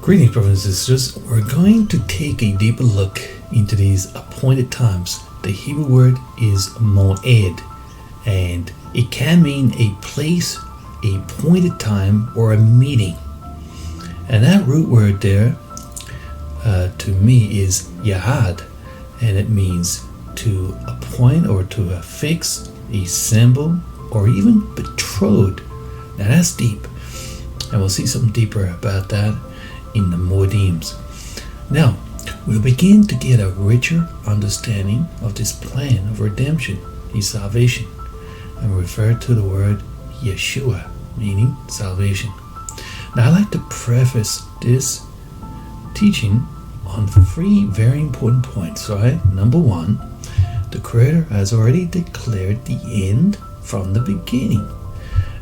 Greetings, brothers and sisters. We're going to take a deeper look into these appointed times. The Hebrew word is MOED, and it can mean a place, a appointed time, or a meeting. And that root word there, to me, is Yahad, and it means to appoint or to affix a symbol or even betrothed. Now that's deep, and we'll see something deeper about that in the MOEDs. Now, we'll begin to get a richer understanding of this plan of redemption, his salvation, and refer to the word Yeshua, meaning salvation. Now, I'd like to preface this teaching on 3 very important points, right? Number 1, the Creator has already declared the end from the beginning.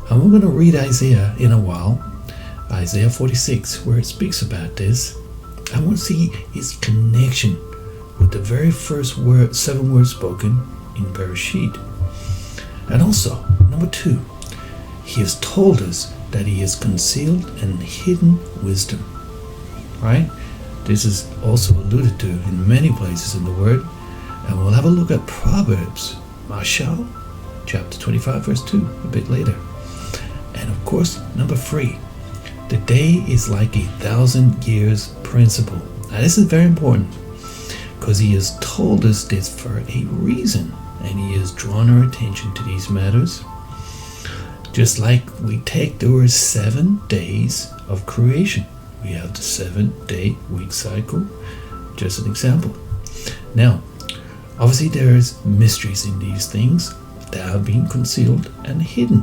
And we're going to read Isaiah in a while, Isaiah 46, where it speaks about this. I want to see its connection with the very first 7 words spoken in Bereshit. And also, number 2, he has told us that he has concealed and hidden wisdom. Right? This is also alluded to in many places in the Word. And we'll have a look at Proverbs, Mashal, chapter 25, verse 2, a bit later. And of course, number 3, the day is like 1,000 years principle. Now this is very important because he has told us this for a reason, and he has drawn our attention to these matters. Just like we take, there were 7 days of creation. We have the 7-day week cycle, just an example. Now, obviously there's mysteries in these things that have been concealed and hidden.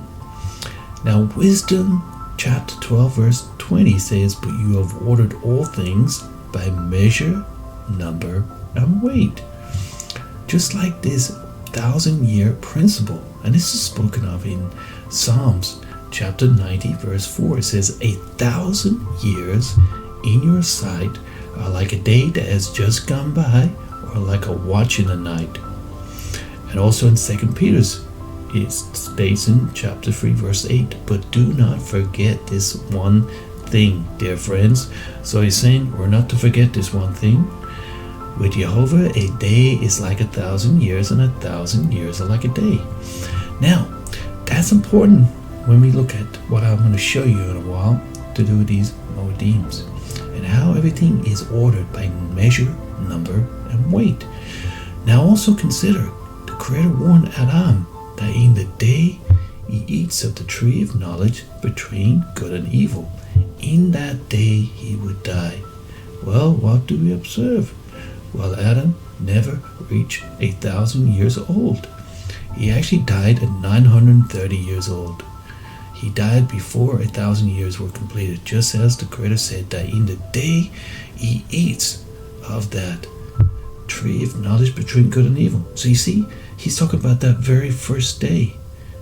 Now, Wisdom chapter 12 verse 20 says, "But you have ordered all things by measure, number, and weight." Just like this 1,000-year principle, and this is spoken of in Psalms chapter 90 verse 4. It says, 1,000 years in your sight are like a day that has just gone by, or like a watch in the night. And also in 2 Peter's, it states in chapter 3 verse 8, "But do not forget this one thing, dear friends." So he's saying we're not to forget this one thing. With Jehovah, a day is like 1,000 years, and 1,000 years are like a day. Now, that's important when we look at what I'm going to show you in a while to do with these MOEDs, and how everything is ordered by measure, number, and weight. Now also consider, the Creator warned Adam that in the day he eats of the tree of knowledge between good and evil, in that day he would die. Well, what do we observe? Well, Adam never reached 1,000 years old. He actually died at 930 years old. He died before 1,000 years were completed, just as the Creator said that in the day he eats of that tree of knowledge between good and evil. So you see, he's talking about that very first day,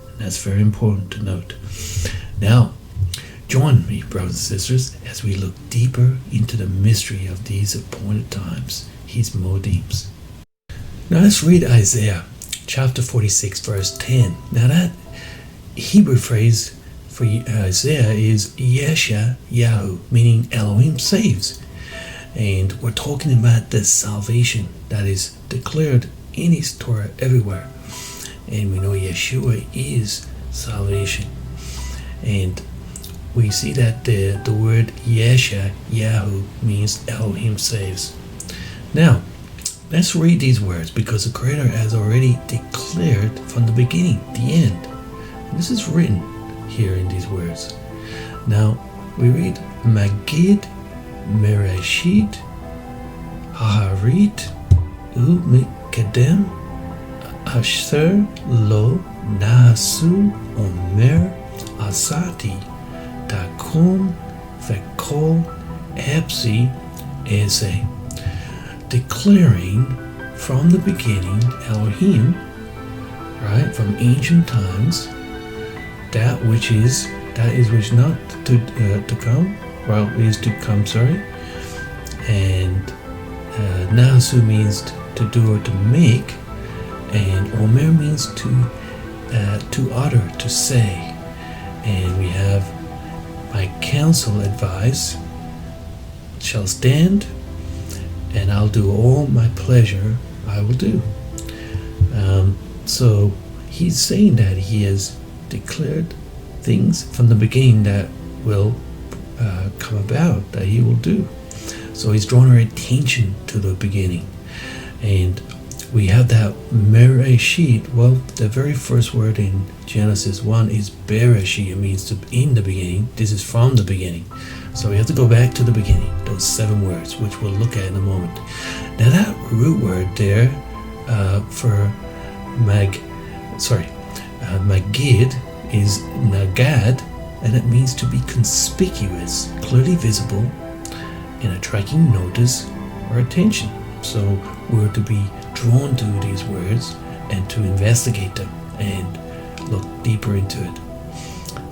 and that's very important to note. Now, join me, brothers and sisters, as we look deeper into the mystery of these appointed times, his MOEDs. Now let's read Isaiah chapter 46 verse 10. Now that Hebrew phrase for Isaiah is Yesha Yahu, meaning Elohim saves. And we're talking about the salvation that is declared in his Torah everywhere. And we know Yeshua is salvation. And we see that the word Yesha Yahu means Elohim saves. Now, let's read these words, because the Creator has already declared from the beginning, the end. And this is written here in these words. Now, we read, Magid Mereshit Haharit Umikadem Asher Lo Nasu Omer Asati Takum Vekol Epsi Eze. Declaring from the beginning, Elohim, right, from ancient times, that which not to come, well, is to come, sorry. And Nasu means to do or to make, and Omer means to utter, to say. And we have, my counsel advise, shall stand, and I'll do all my pleasure I will do. So he's saying that he has declared things from the beginning that will come about, that he will do. So he's drawn our attention to the beginning. And we have that Bereshit. Well, the very first word in Genesis 1 is Bereshit. It means to in the beginning. This is from the beginning. So we have to go back to the beginning, those 7 words, which we'll look at in a moment. Now that root word there for Magid is Nagad, and it means to be conspicuous, clearly visible, in attracting notice or attention. So we're to be drawn to these words and to investigate them and look deeper into it.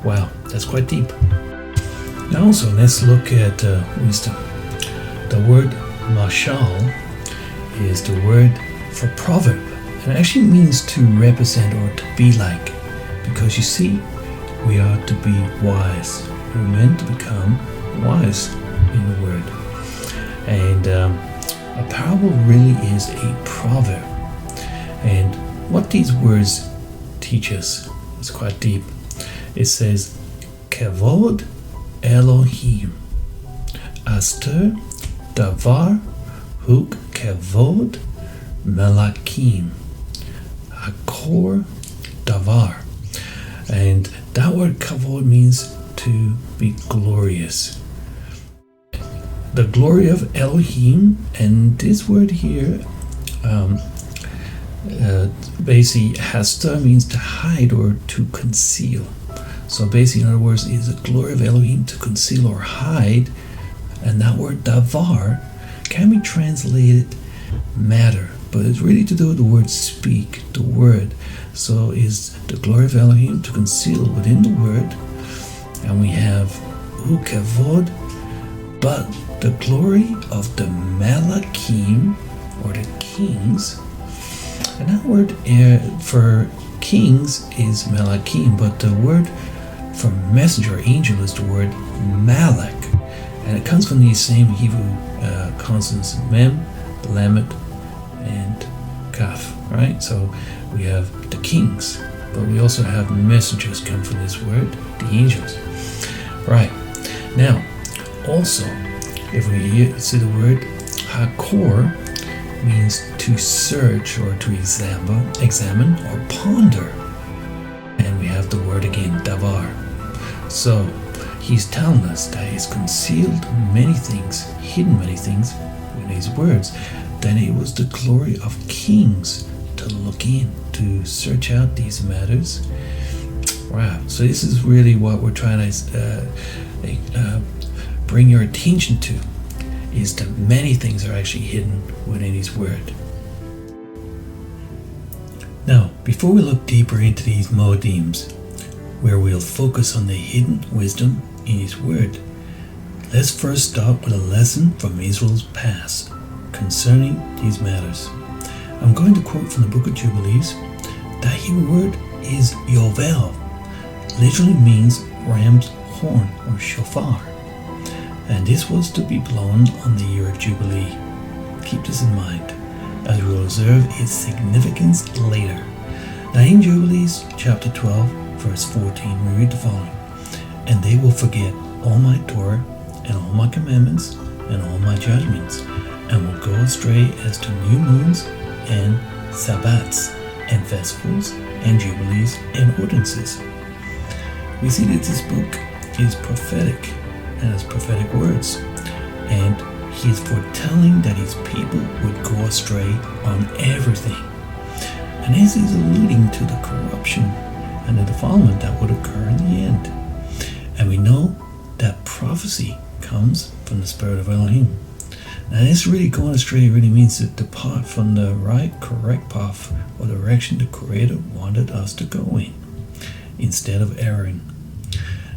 Wow, that's quite deep. Now also let's look at wisdom. The word mashal is the word for proverb. And it actually means to represent or to be like. Because you see, we are to be wise. We're meant to become wise in the word. And a parable really is a proverb. And what these words teach us is quite deep. It says, Kavod Elohim, Aster Davar Huk Kavod Melakim, Hakor Davar. And that word kavod means to be glorious. The glory of Elohim, and this word here basically hasta means to hide or to conceal. So basically, in other words, is the glory of Elohim to conceal or hide. And that word davar can be translated matter, but it's really to do with the word speak, the word. So is the glory of Elohim to conceal within the word. And we have hu kavod, but the glory of the Malakim, or the kings. And that word for kings is Malakim, but the word for messenger or angel is the word Malak. And it comes from these same Hebrew consonants, Mem, Lamed, and Kaf, right? So we have the kings, but we also have messengers come from this word, the angels. Right. Now, also, if we see the word Hakor, means to search or to examine or ponder. And we have the word again, davar. So he's telling us that he's concealed many things, hidden many things with his words. Then it was the glory of kings to look in, to search out these matters. Wow. So this is really what we're trying to bring your attention to, is that many things are actually hidden within his word. Now, before we look deeper into these moedims, where we'll focus on the hidden wisdom in his word, let's first start with a lesson from Israel's past concerning these matters. I'm going to quote from the book of Jubilees. That Hebrew word is Yovel, literally means ram's horn or shofar. And this was to be blown on the year of Jubilee. Keep this in mind, as we will observe its significance later. Now in Jubilees chapter 12, verse 14, we read the following: And they will forget all my Torah and all my commandments and all my judgments, and will go astray as to new moons and Sabbats and festivals and jubilees and ordinances. We see that this book is prophetic and has prophetic words, and he is foretelling that his people would go astray on everything. And this is alluding to the corruption and the defilement that would occur in the end. And we know that prophecy comes from the Spirit of Elohim. Now this really going astray really means to depart from the right, correct path or direction the Creator wanted us to go in, instead of erring.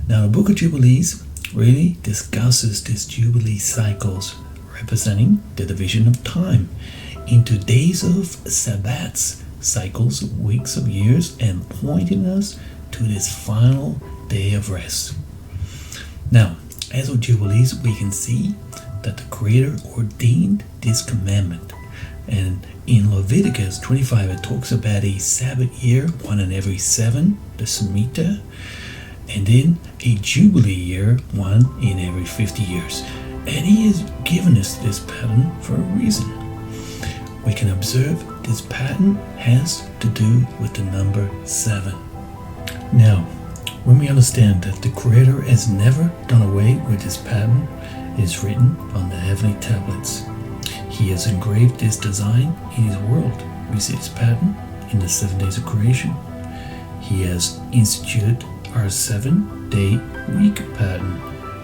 Now the book of Jubilees really discusses these Jubilee cycles, representing the division of time into days of Sabbats, cycles of weeks of years, and pointing us to this final day of rest. Now, as with Jubilees, we can see that the Creator ordained this commandment. And in Leviticus 25 it talks about a Sabbath year, one in every 7, the Shemitah, and then a Jubilee year, one in every 50 years. And He has given us this pattern for a reason. We can observe this pattern has to do with the number 7. Now, when we understand that the Creator has never done away with this pattern, it is written on the heavenly tablets. He has engraved this design in His world. We see this pattern in the 7 days of creation. He has instituted our 7-day week pattern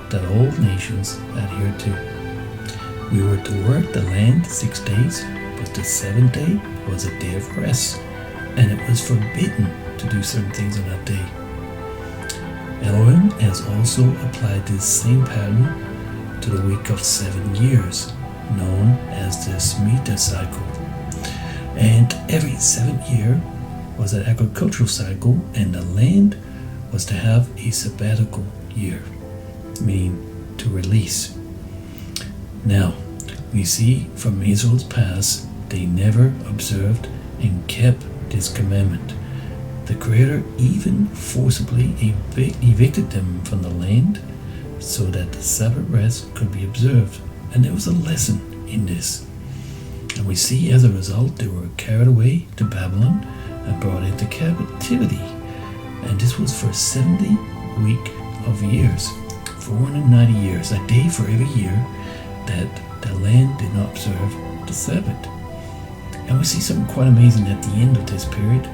that all nations adhere to. We were to work the land 6 days, but the 7th day was a day of rest, and it was forbidden to do certain things on that day. Elohim has also applied this same pattern to the week of 7 years, known as the Shemitah cycle. And every 7th year was an agricultural cycle, and the land was to have a sabbatical year, meaning to release. Now, we see from Israel's past, they never observed and kept this commandment. The Creator even forcibly evicted them from the land so that the Sabbath rest could be observed. And there was a lesson in this. And we see as a result they were carried away to Babylon and brought into captivity. And this was for 70 week of years, 490 years, a day for every year that the land did not observe the Sabbath. And we see something quite amazing at the end of this period.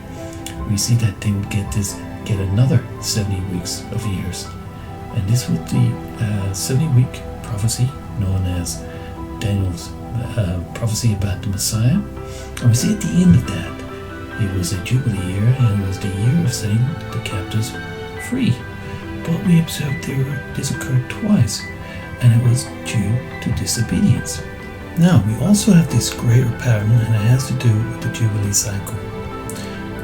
We see that they would get another 70 weeks of years. And this was the 70-week prophecy known as Daniel's prophecy about the Messiah. And we see at the end of that, it was a Jubilee year, and it was the year of setting the captives free. But we observed this occurred twice, and it was due to disobedience. Now, we also have this greater pattern, and it has to do with the Jubilee cycle.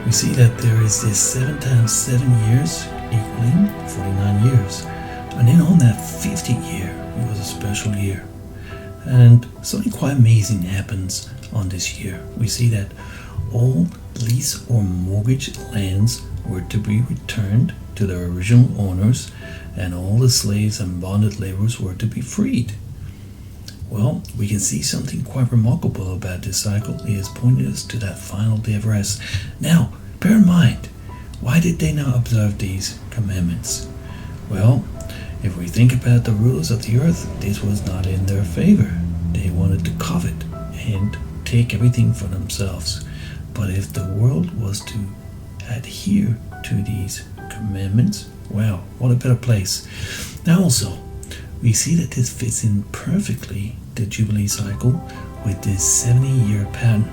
We see that there is this 7 times 7 years equaling 49 years. And then on that 50th year, it was a special year. And something quite amazing happens on this year. We see that all lease or mortgage lands were to be returned to their original owners, and all the slaves and bonded laborers were to be freed. Well, we can see something quite remarkable about this cycle. It has pointed us to that final day of rest. Now, bear in mind, why did they not observe these commandments? Well, if we think about the rulers of the earth, this was not in their favor. They wanted to covet and take everything for themselves. But if the world was to adhere to these commandments, wow, what a better place. Now also, we see that this fits in perfectly the Jubilee cycle with this 70-year pattern.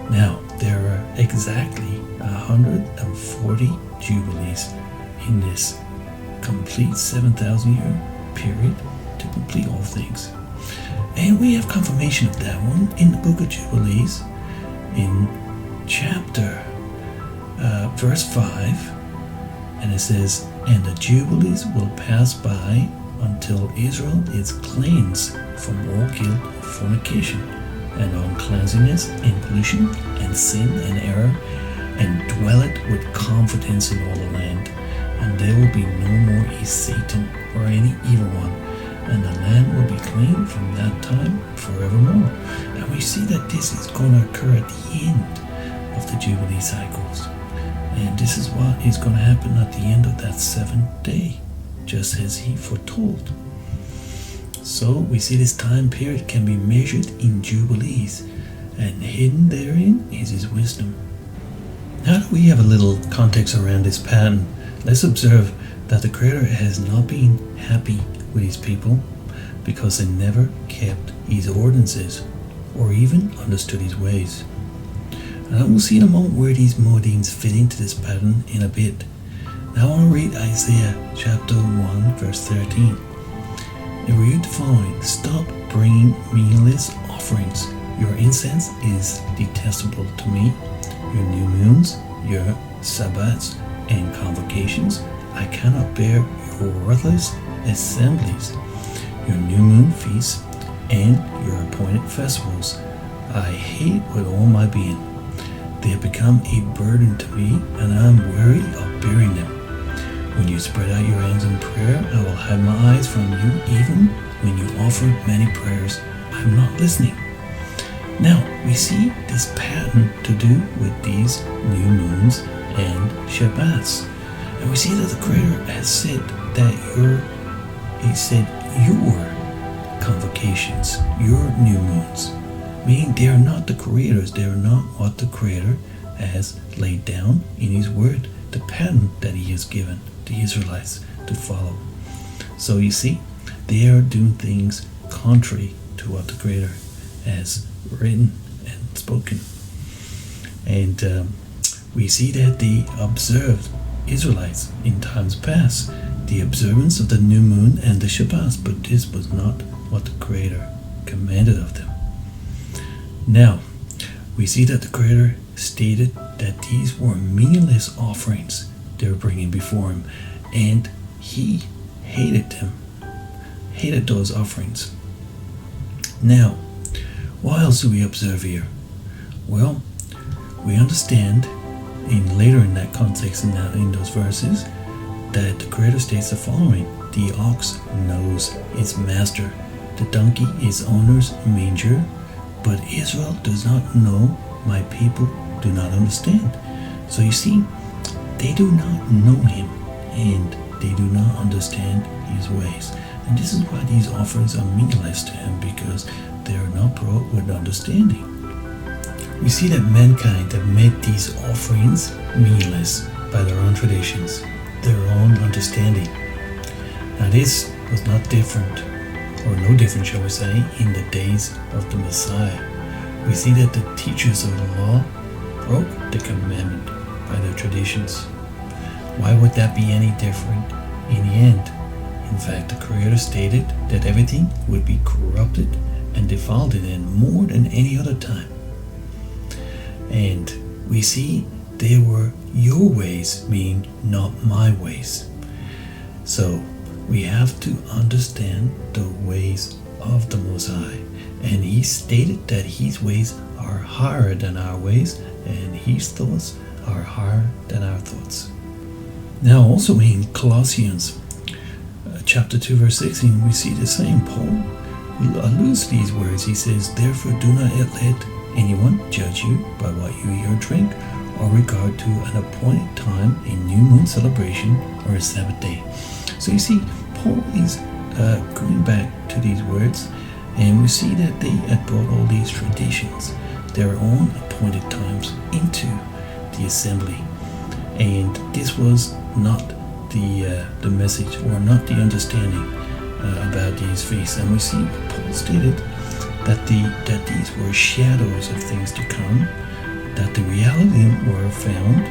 Now, there are exactly 140 Jubilees in this complete 7,000-year period to complete all things. And we have confirmation of that one in the book of Jubilees in chapter verse 5, and it says, "And the Jubilees will pass by until Israel is cleansed from all guilt of fornication, and uncleanness, and pollution, and sin, and error, and dwelleth with confidence in all the land. And there will be no more a Satan or any evil one, and the land will be clean from that time forevermore." And we see that this is going to occur at the end of the Jubilee cycles. And this is what is going to happen at the end of that 7th day, just as He foretold. So we see this time period can be measured in Jubilees, and hidden therein is His wisdom. Now that we have a little context around this pattern, let's observe that the Creator has not been happy with His people because they never kept His ordinances or even understood His ways. And we'll see in a moment where these MOEDs fit into this pattern in a bit. Now I want to read Isaiah chapter 1 verse 13. It reads the following: "Stop bringing meaningless offerings. Your incense is detestable to me. Your new moons, your Sabbaths and convocations, I cannot bear your worthless assemblies. Your new moon feasts and your appointed festivals I hate with all my being. They have become a burden to me, and I am weary of bearing them. When you spread out your hands in prayer, I will hide my eyes from you. Even when you offer many prayers, I am not listening. Now, we see this pattern to do with these new moons and Shabbats. And we see that the Creator has said that your convocations, your new moons, meaning they are not the Creator's, they are not what the Creator has laid down in His Word, the pattern that He has given the Israelites to follow. So you see, they are doing things contrary to what the Creator has written and spoken. And we see that they observed, Israelites in times past, the observance of the new moon and the Shabbats, but this was not what the Creator commanded of them. Now, we see that the Creator stated that these were meaningless offerings they were bringing before Him, and He hated them, hated those offerings. Now, what else do we observe here? Well, we understand later in that context, in those verses, that the Creator states the following: the ox knows its master, the donkey its owner's manger, but Israel does not know, my people do not understand. So you see, they do not know Him, and they do not understand His ways. And this is why these offerings are meaningless to Him, because they are not brought with understanding. We see that mankind have made these offerings meaningless by their own traditions, their own understanding. Now this was not different, or no different, shall we say, in the days of the Messiah. We see that the teachers of the law broke the commandment by their traditions. Why would that be any different in the end? In fact, the Creator stated that everything would be corrupted and defiled in it more than any other time. And we see they were your ways, meaning not my ways. So we have to understand the ways of the Most High. And He stated that His ways are higher than our ways, and His thoughts are higher than our thoughts. Now also in Colossians chapter 2 verse 16, we see the same. Paul alludes to these words. He says, therefore do not let anyone judge you by what you eat or drink, or regard to an appointed time, a new moon celebration, or a Sabbath day. So you see, Paul is going back to these words, and we see that they had brought all these traditions, their own appointed times, into the assembly. And this was not the message, or not the understanding about these feasts. And we see Paul stated that these were shadows of things to come, that the reality were found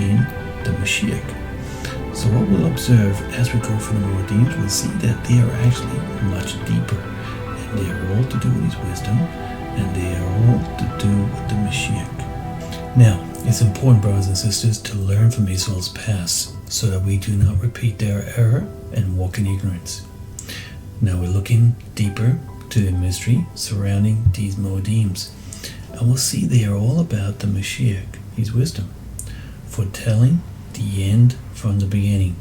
in the Mashiach. So what we'll observe as we go through the MOED, we'll see that they are actually much deeper, and they are all to do with His wisdom, and they are all to do with the Mashiach. Now, it's important, brothers and sisters, to learn from Israel's past, so that we do not repeat their error and walk in ignorance. Now we're looking deeper to the mystery surrounding these MOEDs, and we'll see they are all about the Mashiach, His wisdom, foretelling the end from the beginning.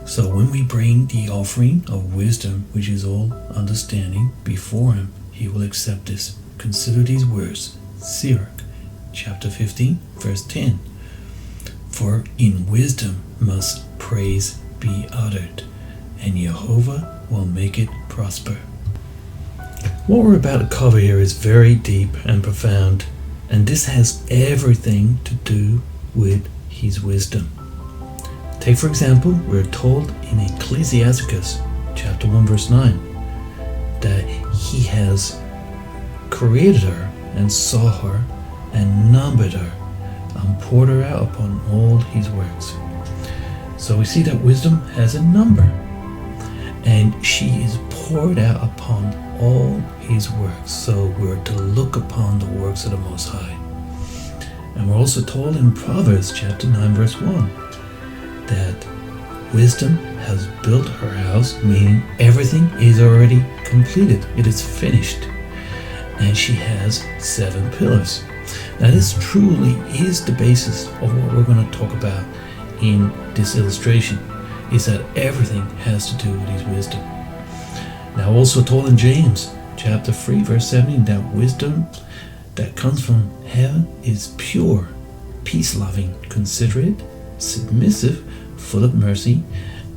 So when we bring the offering of wisdom, which is all understanding, before Him, He will accept this. Consider these words, Sirach, chapter 15, verse 10. For in wisdom must praise be uttered, and Jehovah will make it prosper. What we're about to cover here is very deep and profound, and this has everything to do with His wisdom. Take for example, we're told in Ecclesiasticus chapter 1 verse 9 that He has created her and saw her and numbered her and poured her out upon all His works. So we see that wisdom has a number, and she is poured out upon all His works. So we're to look upon the works of the Most High. And we're also told in Proverbs chapter 9 verse 1 that wisdom has built her house, meaning everything is already completed. It is finished. And she has 7 pillars. Now this truly is the basis of what we're going to talk about in this illustration, is that everything has to do with his wisdom. Now also told in James chapter 3 verse 17 that wisdom that comes from heaven is pure, peace-loving, considerate, submissive, full of mercy,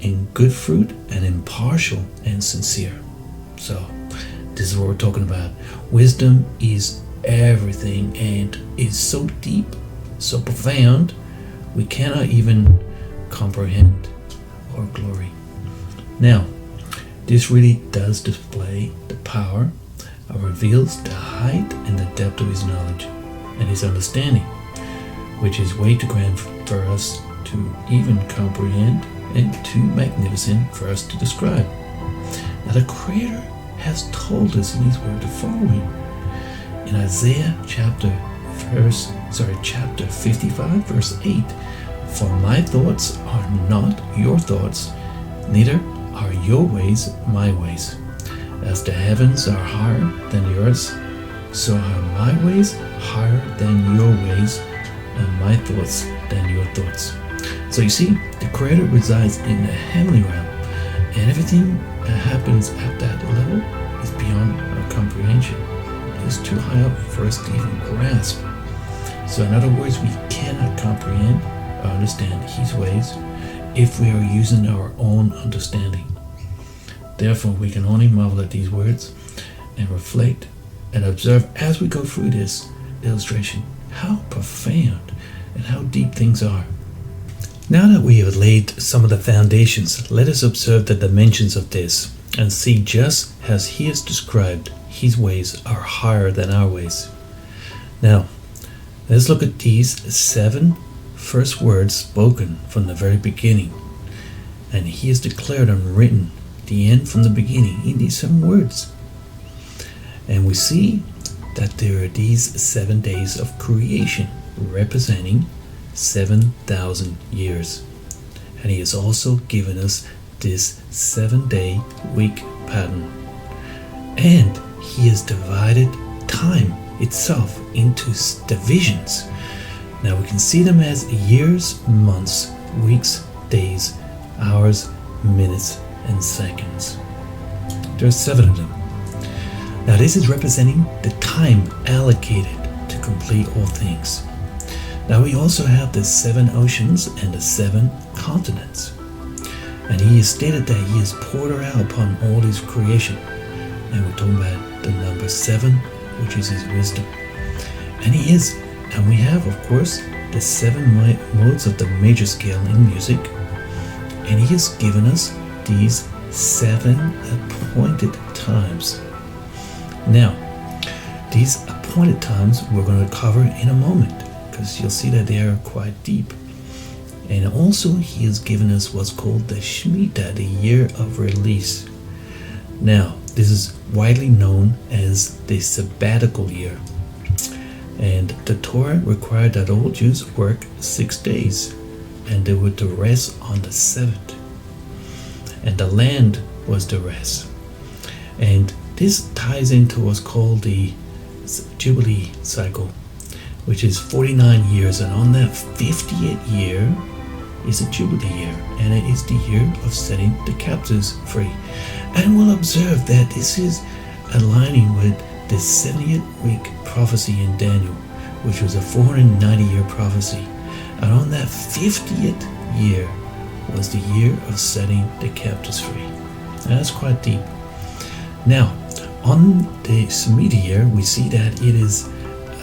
and good fruit, and impartial and sincere. So this is what we're talking about. Wisdom is everything and is so deep, so profound, we cannot even comprehend or glory. Now, this really does display the power or reveals the height and the depth of his knowledge and his understanding, which is way too grand for us to even comprehend and too magnificent for us to describe. Now the Creator has told us in his word the following. In Isaiah chapter 55 verse 8, "For my thoughts are not your thoughts, neither are your ways my ways. As the heavens are higher than yours, so are my ways higher than your ways, and my thoughts than your thoughts." So you see, the Creator resides in the heavenly realm, and everything that happens at that level is beyond our comprehension. It is too high up for us to even grasp. So in other words, we cannot comprehend or understand his ways if we are using our own understanding. Therefore, we can only marvel at these words and reflect and observe as we go through this illustration how profound and how deep things are. Now that we have laid some of the foundations, let us observe the dimensions of this and see just as he is described, his ways are higher than our ways. Now, let's look at these 7 first words spoken from the very beginning. And he has declared and written the end from the beginning in these 7 words. And we see that there are these 7 days of creation representing 7,000 years. And he has also given us this 7-day week pattern. And he has divided time itself into divisions. Now we can see them as years, months, weeks, days, hours, minutes, and seconds. There are 7 of them. Now this is representing the time allocated to complete all things. Now we also have the 7 oceans and the 7 continents. And he has stated that he has poured her out upon all his creation. And we're talking about the number 7, which is his wisdom. And we have, of course, the 7 modes of the major scale in music. And he has given us these 7 appointed times. Now, these appointed times we're going to cover in a moment, because you'll see that they are quite deep. And also he has given us what's called the Shemitah, the year of release. Now, this is widely known as the sabbatical year. And the Torah required that all Jews work 6 days, and they were to rest on the 7th. And the land was the rest. And this ties into what's called the Jubilee cycle, which is 49 years, and on that 50th year is a Jubilee year, and it is the year of setting the captives free. And we'll observe that this is aligning with the 70th week prophecy in Daniel, which was a 490-year prophecy. And on that 50th year was the year of setting the captives free. And that's quite deep. Now, on the Shemitah year, we see that it is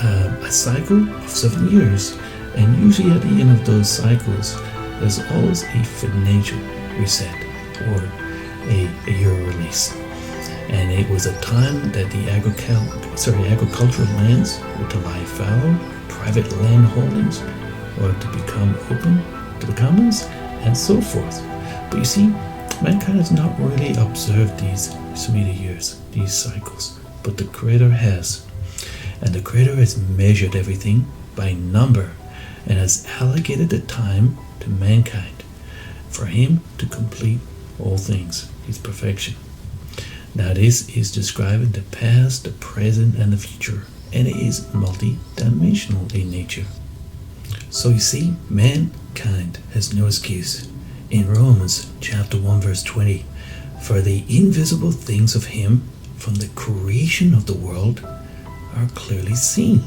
a cycle of 7 years, and usually at the end of those cycles, there's always a financial reset or a year release. And it was a time that the agricultural lands were to lie fallow, private land holdings were to become open to the commons, and so forth. But you see, mankind has not really observed these Shemitah years, these cycles, but the Creator has. And the Creator has measured everything by number and has allocated the time to mankind for him to complete all things, his perfection. Now this is describing the past, the present, and the future, and it is multi-dimensional in nature. So you see, mankind has no excuse. In Romans chapter 1 verse 20, for the invisible things of him from the creation of the world are clearly seen.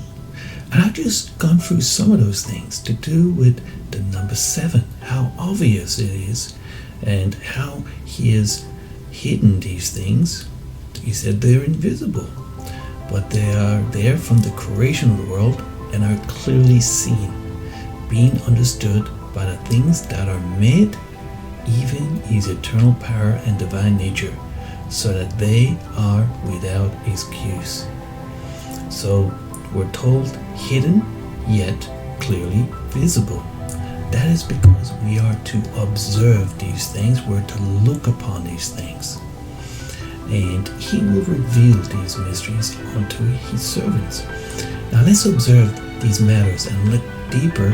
And I've just gone through some of those things to do with the number 7, how obvious it is, and how he has hidden these things. He said they're invisible, but they are there from the creation of the world and are clearly seen, being understood by the things that are made, even his eternal power and divine nature, so that they are without excuse. So we're told hidden yet clearly visible. That is because we are to observe these things, we're to look upon these things. And he will reveal these mysteries unto his servants. Now let's observe these matters and look deeper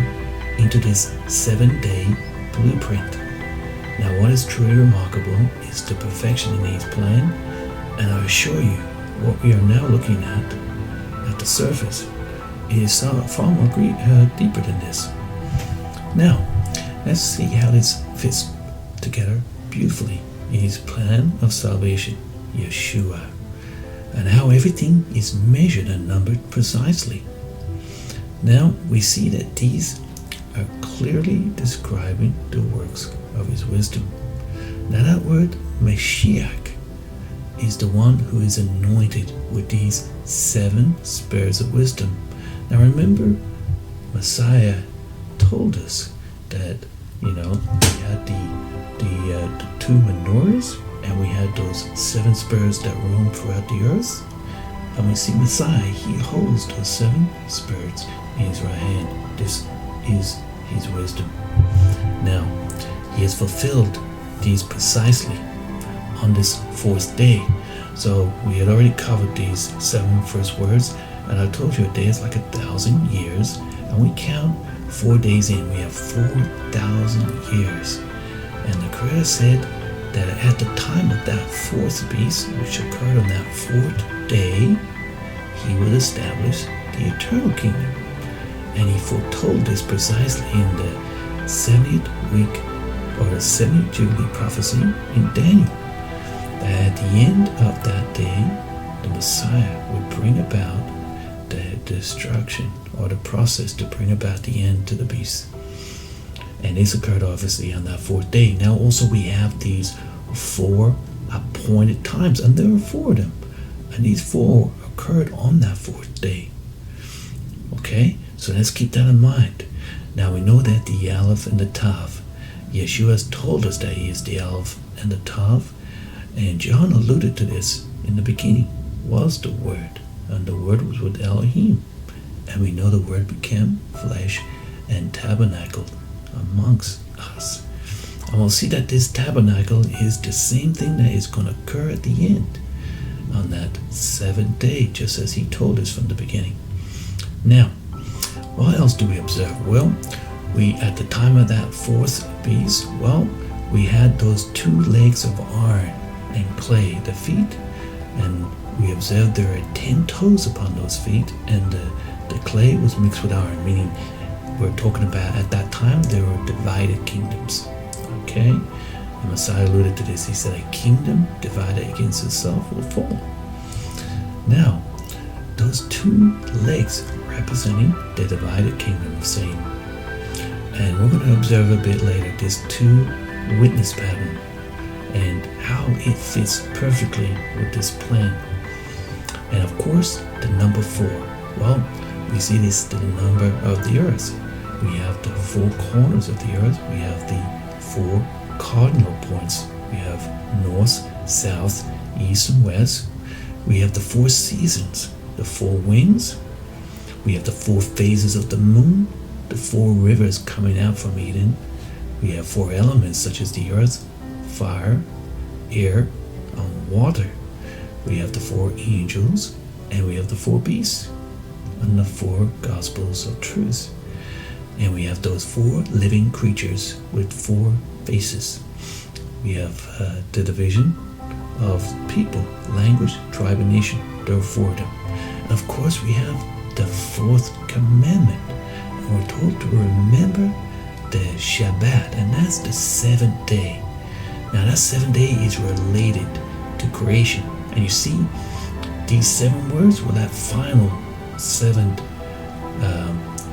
into this 7-day blueprint. Now what is truly remarkable is the perfection in his plan, and I assure you what we are now looking at the surface is far more deeper than this. Now let's see how this fits together beautifully in his plan of salvation, Yeshua, and how everything is measured and numbered precisely. Now we see that these are clearly describing the works of his wisdom. Now that word Mashiach is the one who is anointed with these 7 spirits of wisdom. Now remember, Messiah told us that, we had the 2 menorahs, and we had those 7 spirits that roam throughout the earth. And we see Messiah, he holds those 7 spirits in his right hand. This is his wisdom. Now, he has fulfilled these precisely on this 4th day. So we had already covered these 7 first words, and I told you a day is like 1,000 years, and we count 4 days in, we have 4,000 years. And the Creator said that at the time of that 4th beast, which occurred on that 4th day, he would establish the eternal kingdom. And he foretold this precisely in the 70th week, or the 70th Jubilee prophecy in Daniel, that at the end of that day, the Messiah would bring about the destruction, or the process to bring about the end to the beast. And this occurred obviously on that 4th day. Now also we have these 4 appointed times, and there are 4 of them, and these 4 occurred on that 4th day. Okay, so let's keep that in mind. Now we know that the Aleph and the Tav, Yeshua has told us that he is the Aleph and the Tav, and John alluded to this. In the beginning was the Word, and the Word was with Elohim, and we know the Word became flesh and tabernacled amongst us. And we'll see that this tabernacle is the same thing that is going to occur at the end on that 7th day, just as he told us from the beginning. Now, what else do we observe? Well, we, at the time of that 4th beast, we had those 2 legs of iron and clay, the feet, and we observed there are 10 toes upon those feet, and the clay was mixed with iron, meaning we're talking about at that time there were divided kingdoms. Okay? The Messiah alluded to this. He said a kingdom divided against itself will fall. Now, those 2 legs representing the divided kingdom of Satan. And we're going to observe a bit later this 2 witness pattern and how it fits perfectly with this plan. And of course, the number 4. Well, we see this the number of the earth. We have the 4 corners of the earth. We have the 4 cardinal points. We have north, south, east, and west. We have the 4 seasons, the 4 winds. We have the 4 phases of the moon, the 4 rivers coming out from Eden. We have 4 elements such as the earth, fire, air, and water. We have the 4 angels, and we have the 4 beasts, and the 4 gospels of truth. And we have those 4 living creatures with 4 faces. we have the division of people, language, tribe, and nation. There are 4 of them. And of course, we have the 4th commandment. And we're told to remember the Shabbat, and that's the 7th day. Now, that 7th day is related to creation. And you see, these 7 words, well, that final 7th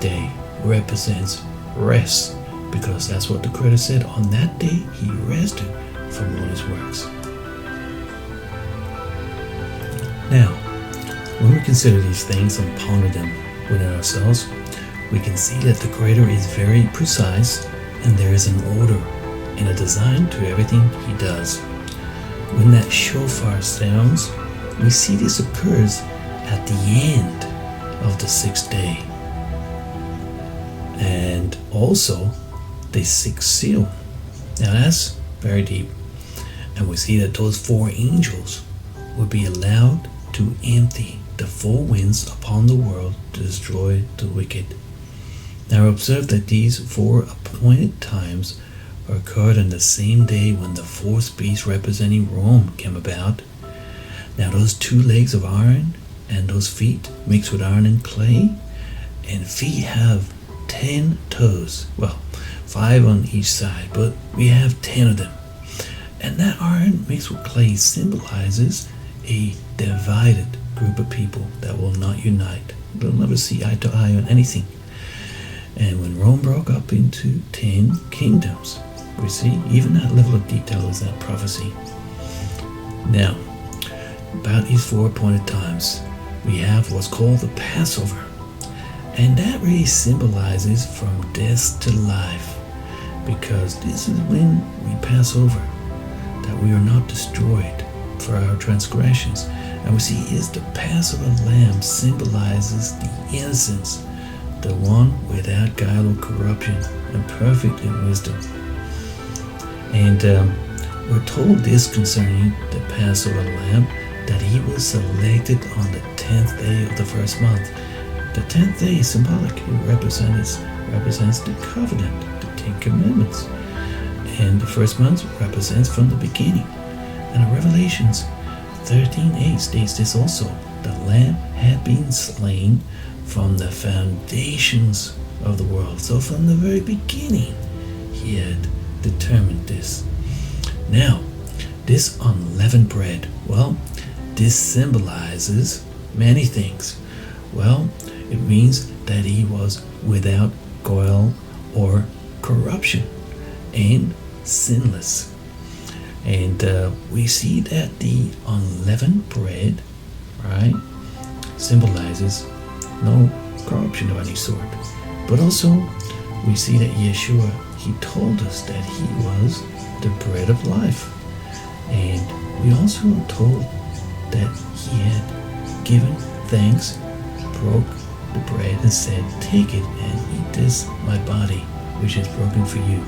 day represents rest, because that's what the Creator said. On that day, He rested from all His works. Now, when we consider these things and ponder them within ourselves, we can see that the Creator is very precise, and there is an order and a design to everything He does. When that shofar sounds, we see this occurs at the end of the 6th day. And also the 6th seal. Now that's very deep. And we see that those 4 angels would be allowed to empty the 4 winds upon the world to destroy the wicked. Now observe that these 4 appointed times occurred on the same day when the 4th beast representing Rome came about. Now those 2 legs of iron and those feet mixed with iron and clay, and feet have 10 toes. Well, 5 on each side, but we have 10 of them. And that iron mixed with clay symbolizes a divided group of people that will not unite. They'll never see eye to eye on anything. And when Rome broke up into 10 kingdoms, we see even that level of detail is that prophecy. Now, about these 4 appointed times, we have what's called the Passover. And that really symbolizes from death to life, because this is when we pass over, that we are not destroyed for our transgressions. And we see is the Passover lamb symbolizes the innocence, the one without guile or corruption and perfect in wisdom. And we're told this concerning the Passover lamb, that he was selected on the 10th day of the first month. The 10th day is symbolic. It represents the covenant, the 10 commandments. And the first month represents from the beginning. And in Revelations 13:8 states this also. The Lamb had been slain from the foundations of the world. So from the very beginning, He had determined this. Now, this unleavened bread, well, this symbolizes many things. Well, it means that He was without guile or corruption and sinless. And we see that the unleavened bread, right, symbolizes no corruption of any sort. But also, we see that Yeshua, He told us that He was the bread of life. And we also are told that He had given thanks, broke the bread and said, "Take it and eat this, my body, which is broken for you.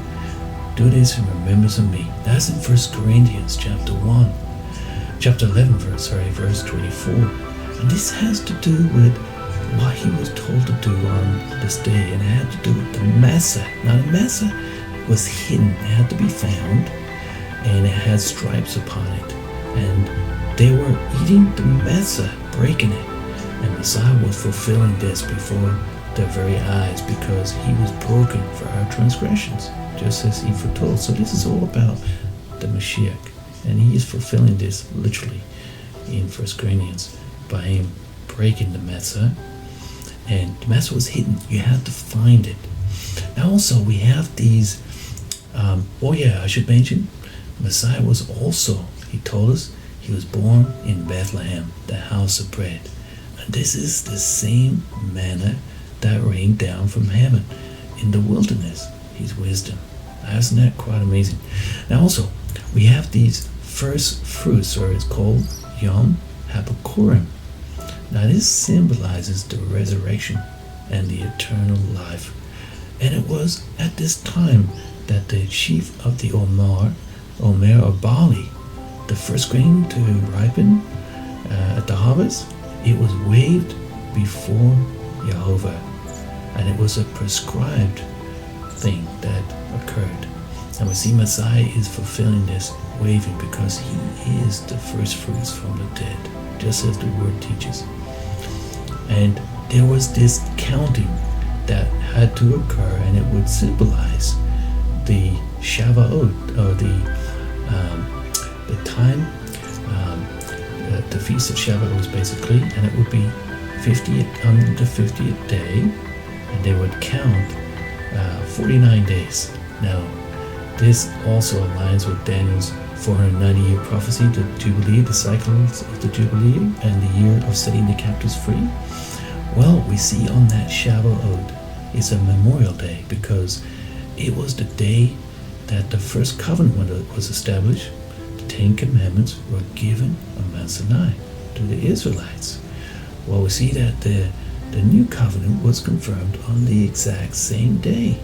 Do this in remembrance of me." That's in 1 Corinthians chapter 11, verse 24. And this has to do with what He was told to do on this day. And it had to do with the Massa. Now the Massa was hidden. It had to be found. And it had stripes upon it. And they were eating the Massa, breaking it. And Messiah was fulfilling this before their very eyes, because He was broken for our transgressions, just as He foretold. So this is all about the Mashiach. And He is fulfilling this literally in 1 Corinthians by Him breaking the Massa. And the Massa was hidden. You had to find it. Now also we have these, I should mention, Messiah was also, He told us, He was born in Bethlehem, the house of bread. And this is the same manna that rained down from heaven in the wilderness, His wisdom. Now, isn't that quite amazing? Now also, we have these first fruits, or it's called Yom HaBikurim. Now this symbolizes the resurrection and the eternal life. And it was at this time that the chief of the Omer or barley, the first grain to ripen at the harvest, it was waved before Jehovah. And it was a prescribed thing that occurred. And we see Messiah is fulfilling this waving because he is the first fruits from the dead, just as the word teaches. And there was this counting that had to occur, and it would symbolize the Shavuot, or the time, the feast of Shavuot basically, and it would be 50th on the 50th day, and they would count 49 days. Now, this also aligns with Daniel's 490-year prophecy, the Jubilee, the cycles of the Jubilee, and the year of setting the captives free. Well, we see on that Shavuot is a memorial day because it was the day that the first covenant was established. The 10 Commandments were given on Mount Sinai to the Israelites. Well, we see that the new covenant was confirmed on the exact same day,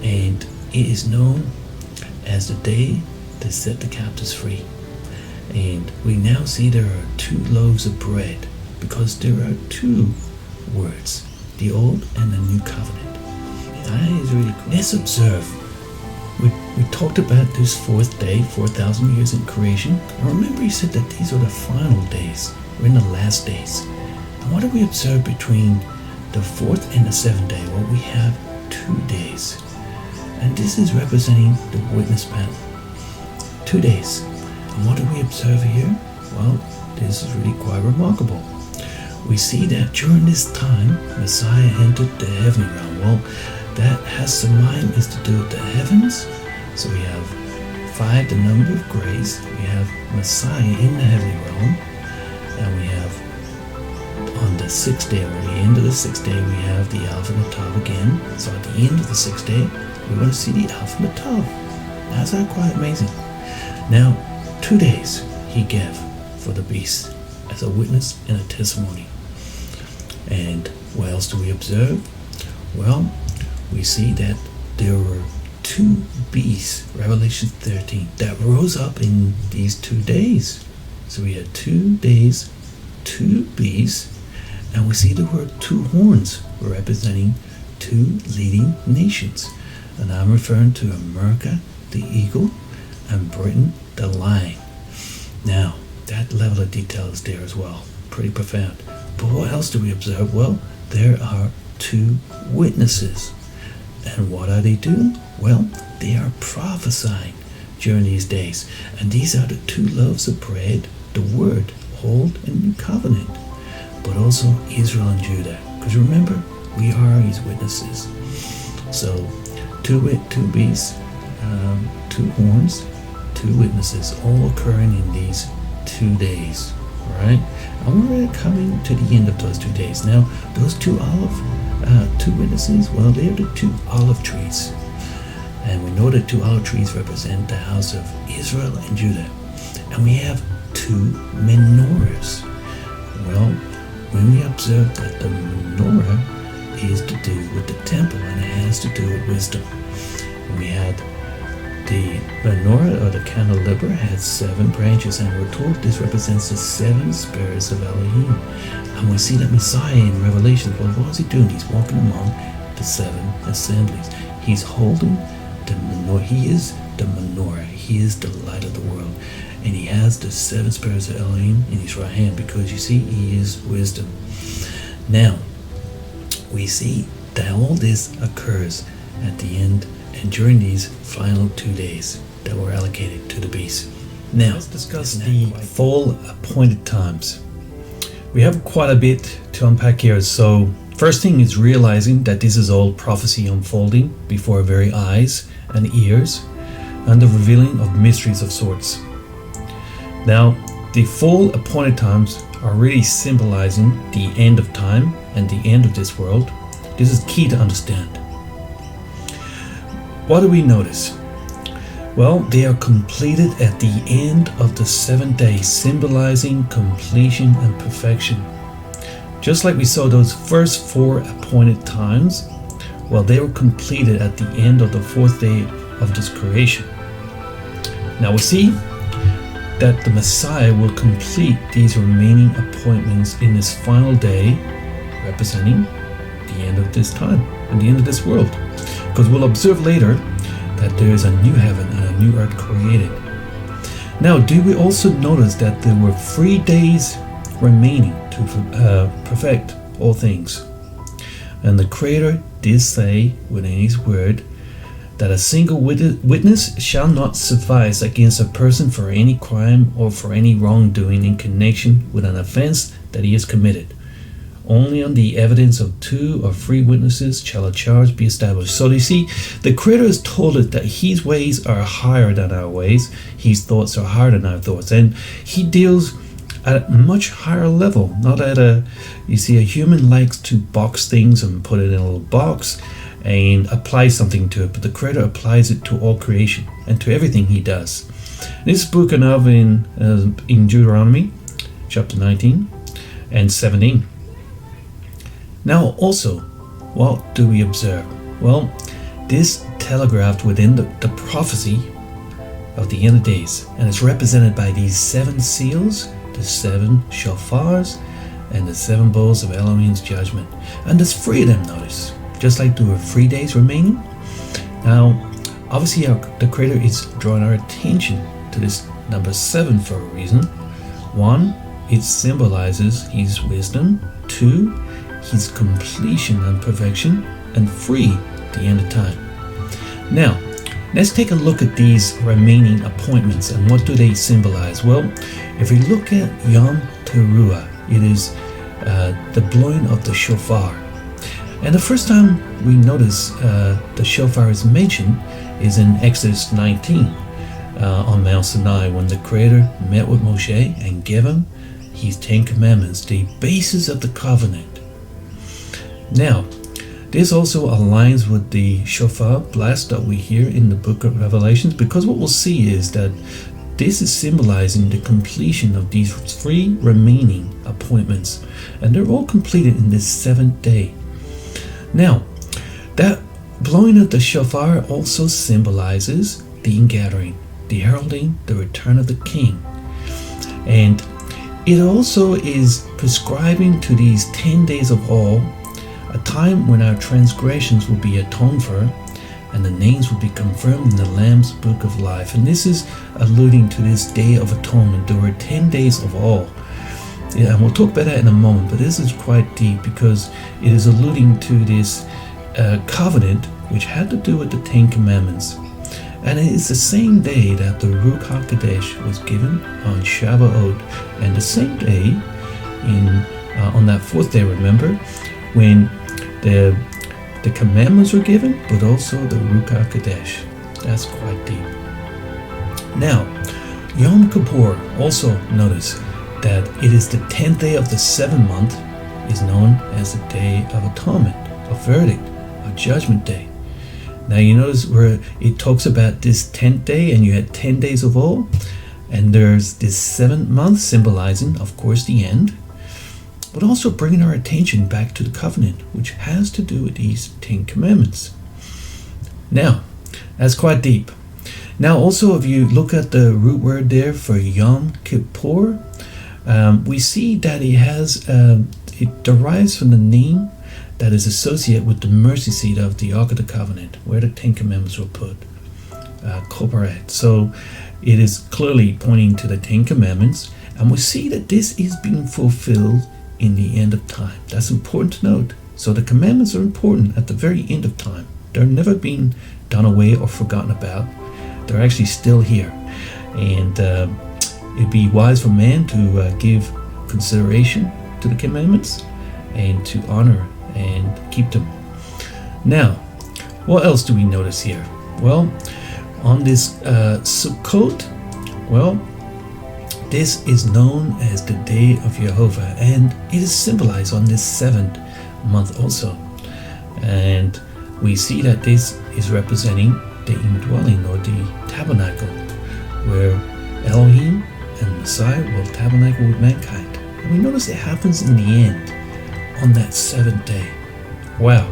and it is known as the day to set the captives free. And we now see there are 2 loaves of bread because there are 2 words, the old and the new covenant. That is really cool. Let's observe. We talked about this 4th day, 4,000 years in creation. And remember, he said that these are the final days. We're in the last days. And what do we observe between the 4th and the 7th day? Well, we have 2 days. And this is representing the witness panel. 2 days. And what do we observe here? Well, this is really quite remarkable. We see that during this time, Messiah entered the heavenly realm. Well, that has some mind is to do with the heavens. So we have 5, the number of grace. We have Messiah in the heavenly realm. And we have on the 6th day, or the end of the 6th day, we have the Alpha and the Tav again. So at the end of the 6th day, we're going to see the Alpha and the Tav. That's quite amazing. Now, 2 days he gave for the beast as a witness and a testimony. And what else do we observe? Well, we see that there were 2 beasts, Revelation 13, that rose up in these 2 days. So we had 2 days, 2 beasts, and we see the word 2 horns representing 2 leading nations. And I'm referring to America, the eagle, and Britain, the lion. Now, that level of detail is there as well. Pretty profound. But what else do we observe? Well, there are 2 witnesses. And what are they doing? Well, they are prophesying during these days. And these are the 2 loaves of bread, the word, old and new covenant. But also Israel and Judah. Because remember, we are his witnesses. So, 2 beasts, 2 horns, 2 witnesses, all occurring in these 2 days, right? And we're coming to the end of those 2 days. Now, those 2 witnesses, well, they're the 2 olive trees. And we know that 2 olive trees represent the house of Israel and Judah. And we have 2 menorahs. Well, when we observe that the menorah is to do with the temple, and it has to do with wisdom. And we had the menorah, or the candelabra, had 7 branches, and we're told this represents the 7 spirits of Elohim. And we see that Messiah in Revelation, well, what is he doing? He's walking among the 7 assemblies. He's holding the menorah. He is the menorah. He is the light of the world. And he has the 7 spirits of Elohim in his right hand, because you see, he is wisdom. Now, we see that all this occurs at the end and during these final 2 days that were allocated to the beast. Now, let's discuss the full appointed times. We have quite a bit to unpack here. So, first thing is realizing that this is all prophecy unfolding before our very eyes and ears, and the revealing of mysteries of sorts. Now, the full appointed times are really symbolizing the end of time and the end of this world. This is key to understand. What do we notice? Well, they are completed at the end of the 7th day, symbolizing completion and perfection. Just like we saw those first 4 appointed times, well, they were completed at the end of the 4th day of this creation. Now we see that the Messiah will complete these remaining appointments in this final day, representing the end of this time and the end of this world. Because we'll observe later that there is a new heaven and a new earth created. Now, do we also notice that there were 3 days remaining to perfect all things? And the Creator did say within His word that a single witness shall not suffice against a person for any crime or for any wrongdoing in connection with an offense that he has committed. Only on the evidence of 2 or 3 witnesses shall a charge be established. So you see, the Creator has told us that His ways are higher than our ways. His thoughts are higher than our thoughts. And He deals at a much higher level, not at a, you see, a human likes to box things and put it in a little box and apply something to it, but the Creator applies it to all creation and to everything He does. This is spoken of in Deuteronomy chapter 19 and 17. Now also, what do we observe? Well, this telegraphed within the prophecy of the end of days, and it's represented by these 7 seals, the 7 shofars, and the 7 bowls of Elohim's judgment. And there's 3 of them, notice, just like there were 3 days remaining. Now, obviously the Creator is drawing our attention to this number 7 for a reason. 1, it symbolizes His wisdom. 2, His completion and perfection. And 3, the end of time. Now, let's take a look at these remaining appointments and what do they symbolize? Well, if we look at Yom Teruah, it is the blowing of the shofar. And the first time we notice the shofar is mentioned is in Exodus 19 on Mount Sinai, when the Creator met with Moshe and gave him His 10 commandments, the basis of the covenant. Now, this also aligns with the shofar blast that we hear in the book of Revelations, because what we'll see is that this is symbolizing the completion of these 3 remaining appointments, and they're all completed in this 7th day. Now, that blowing of the shofar also symbolizes the ingathering, the heralding, the return of the King. And it also is prescribing to these 10 days of awe, a time when our transgressions will be atoned for, and the names will be confirmed in the Lamb's Book of Life. And this is alluding to this Day of Atonement. There were 10 days of awe. Yeah, and we'll talk about that in a moment, but this is quite deep because it is alluding to this covenant which had to do with the 10 commandments. And it is the same day that the ruach HaKodesh was given on Shavuot, and the same day on that 4th day, remember, when the commandments were given, but also the ruach HaKodesh. That's quite deep. Now, Yom Kippur, also notice that it is the 10th day of the 7th month, is known as the Day of Atonement, a verdict, a judgment day. Now you notice where it talks about this 10th day, and you had 10 days of awe, and there's this 7th month symbolizing, of course, the end, but also bringing our attention back to the covenant, which has to do with these 10 commandments. Now, that's quite deep. Now also, if you look at the root word there for Yom Kippur, we see that it derives from the name that is associated with the mercy seat of the Ark of the Covenant, where the 10 commandments were put, Koparet. So it is clearly pointing to the 10 commandments, and we see that this is being fulfilled in the end of time. That's important to note. So the commandments are important at the very end of time. They're never being done away or forgotten about. They're actually still here. And it'd be wise for man to give consideration to the commandments and to honor and keep them. Now, what else do we notice here? Well, on this Sukkot, well, this is known as the Day of Jehovah, and it is symbolized on this 7th month also. And we see that this is representing the indwelling, or the tabernacle, where Elohim and Messiah will tabernacle with mankind. And we notice it happens in the end, on that 7th day. Wow.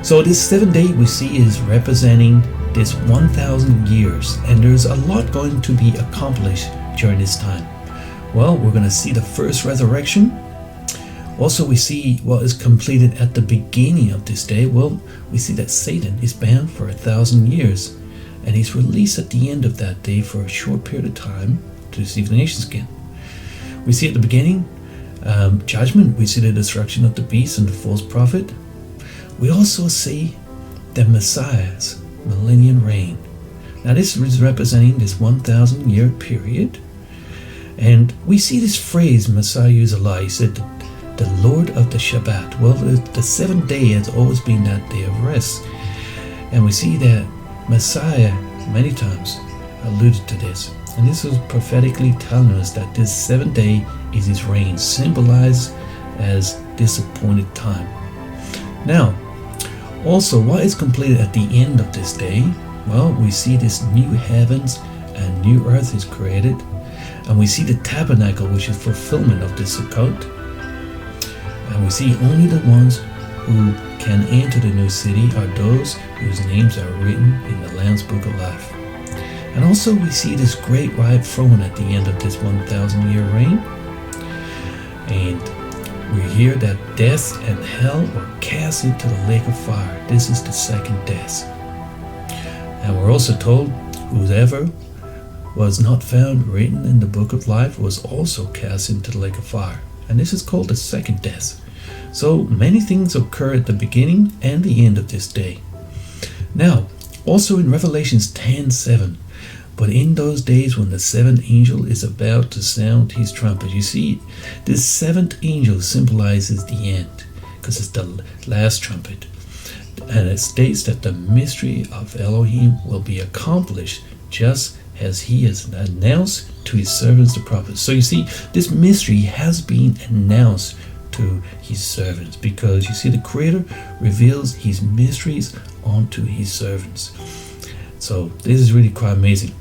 So this 7th day we see is representing this 1,000 years, and there's a lot going to be accomplished during this time. Well, we're going to see the first resurrection. Also, we see what is completed at the beginning of this day. Well, we see that Satan is bound for 1,000 years. and he's released at the end of that day for a short period of time to deceive the nations again. We see at the beginning, judgment. We see the destruction of the beast and the false prophet. We also see the Messiah's millennium reign. Now this is representing this 1,000-year period. And we see this phrase Messiah used a lot. He said, the Lord of the Shabbat. Well, the seventh day has always been that day of rest. And we see that Messiah many times alluded to this. And this was prophetically telling us that this seventh day is his reign, symbolized as this appointed time. Now, also, what is completed at the end of this day? Well, we see this new heavens and new earth is created. And we see the tabernacle, which is fulfillment of this Sukkot. And we see only the ones who can enter the new city are those whose names are written in the Lamb's Book of Life. And also we see this great white throne at the end of this 1,000-year reign. And we hear that death and hell were cast into the lake of fire. This is the second death. And we're also told whoever was not found written in the book of life was also cast into the lake of fire. And this is called the second death. So many things occur at the beginning and the end of this day. Now, also in Revelations 10:7, but in those days when the seventh angel is about to sound his trumpet. You see, this seventh angel symbolizes the end, because it's the last trumpet. And it states that the mystery of Elohim will be accomplished just as he has announced to his servants the prophets. So you see, this mystery has been announced to his servants, because you see, the Creator reveals his mysteries onto his servants. So this is really quite amazing.